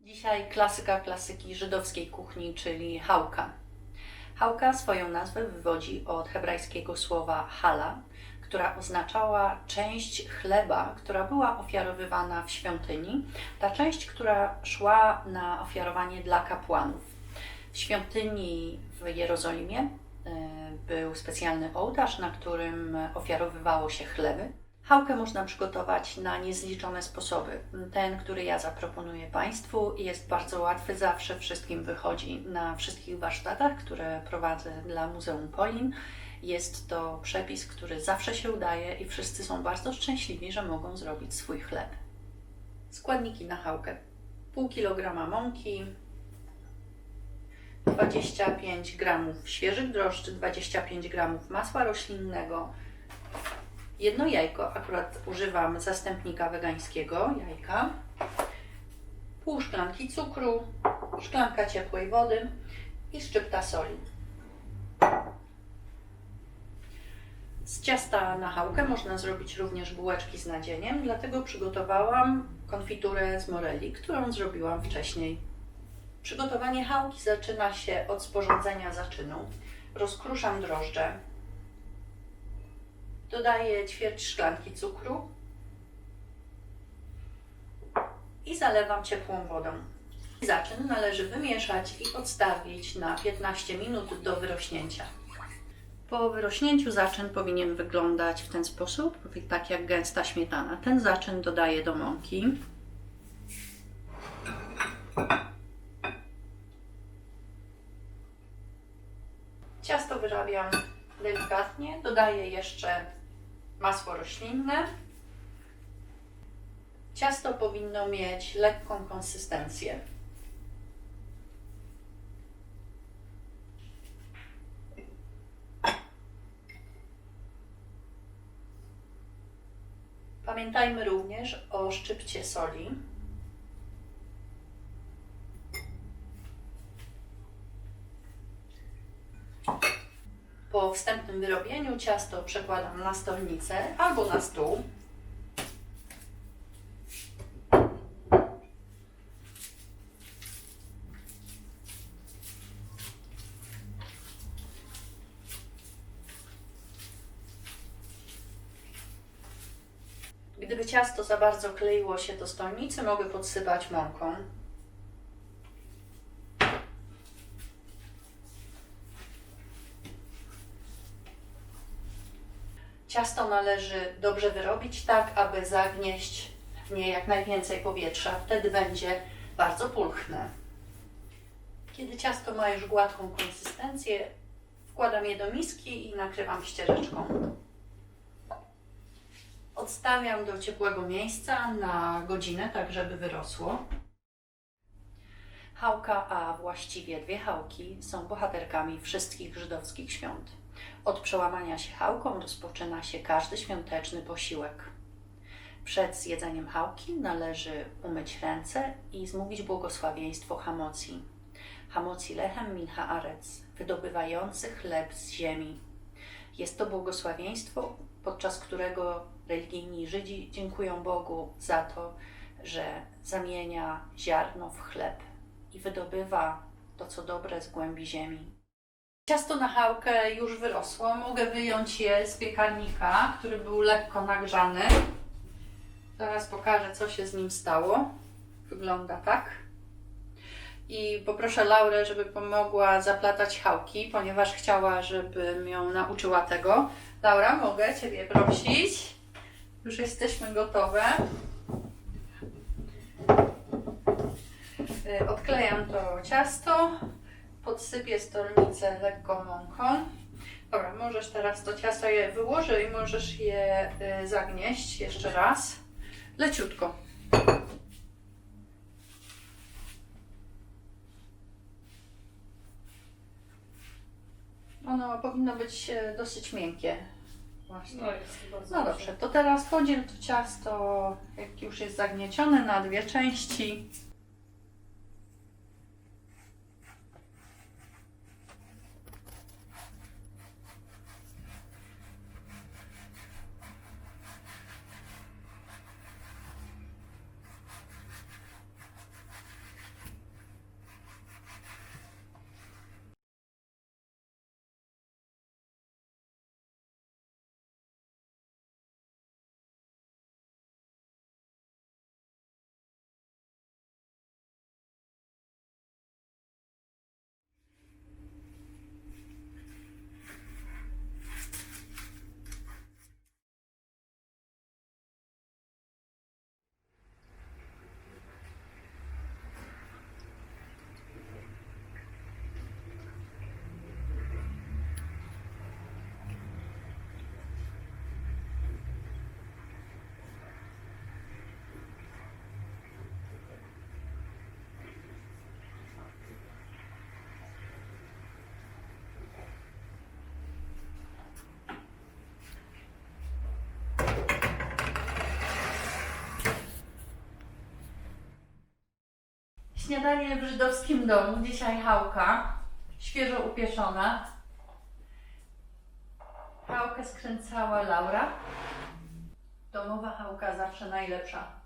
Dzisiaj klasyka klasyki żydowskiej kuchni, czyli chałka. Chałka swoją nazwę wywodzi od hebrajskiego słowa chala, która oznaczała część chleba, która była ofiarowywana w świątyni, ta część, która szła na ofiarowanie dla kapłanów. W świątyni w Jerozolimie był specjalny ołtarz, na którym ofiarowywało się chleby. Chałkę można przygotować na niezliczone sposoby. Ten, który ja zaproponuję Państwu, jest bardzo łatwy, zawsze wszystkim wychodzi na wszystkich warsztatach, które prowadzę dla Muzeum Polin. Jest to przepis, który zawsze się udaje i wszyscy są bardzo szczęśliwi, że mogą zrobić swój chleb. Składniki na chałkę: pół kilograma mąki, 25 g świeżych drożdży, 25 g masła roślinnego, jedno jajko, akurat używam zastępnika wegańskiego jajka, pół szklanki cukru, szklanka ciepłej wody i szczypta soli. Z ciasta na chałkę można zrobić również bułeczki z nadzieniem, dlatego przygotowałam konfiturę z morelli, którą zrobiłam wcześniej. Przygotowanie chałki zaczyna się od sporządzenia zaczynu. Rozkruszam drożdże. Dodaję ćwierć szklanki cukru i zalewam ciepłą wodą. Zaczyn należy wymieszać i odstawić na 15 minut do wyrośnięcia. Po wyrośnięciu zaczyn powinien wyglądać w ten sposób, tak jak gęsta śmietana. Ten zaczyn dodaję do mąki. Ciasto wyrabiam delikatnie, dodaję jeszcze masło roślinne. Ciasto powinno mieć lekką konsystencję. Pamiętajmy również o szczypcie soli. Po wstępnym wyrobieniu ciasto przekładam na stolnicę albo na stół. Gdyby ciasto za bardzo kleiło się do stolnicy, mogę podsypać mąką. Ciasto należy dobrze wyrobić tak, aby zagnieść w nie jak najwięcej powietrza. Wtedy będzie bardzo pulchne. Kiedy ciasto ma już gładką konsystencję, wkładam je do miski i nakrywam ściereczką. Odstawiam do ciepłego miejsca na godzinę, tak żeby wyrosło. Chałka, a właściwie dwie chałki, są bohaterkami wszystkich żydowskich świąt. Od przełamania się chałką rozpoczyna się każdy świąteczny posiłek. Przed zjedzeniem chałki należy umyć ręce i zmówić błogosławieństwo Hamocji. Hamocji lechem min haaretz, wydobywający chleb z ziemi. Jest to błogosławieństwo, podczas którego religijni Żydzi dziękują Bogu za to, że zamienia ziarno w chleb i wydobywa to, co dobre z głębi ziemi. Ciasto na chałkę już wyrosło. Mogę wyjąć je z piekarnika, który był lekko nagrzany. Zaraz pokażę, co się z nim stało. Wygląda tak. I poproszę Laurę, żeby pomogła zaplatać chałki, ponieważ chciała, żebym ją nauczyła tego. Laura, mogę Ciebie prosić? Już jesteśmy gotowe. Odklejam to ciasto, podsypię stolnicę lekką mąką. Dobra, możesz teraz to ciasto je wyłożyć i możesz je zagnieść jeszcze raz. Leciutko. Ono powinno być dosyć miękkie. Właśnie. No dobrze, to teraz podziel to ciasto, jak już jest zagniecione, na dwie części. śniadanie w żydowskim domu. Dzisiaj chałka, świeżo upieczona. Chałkę skręcała Laura. Domowa chałka zawsze najlepsza.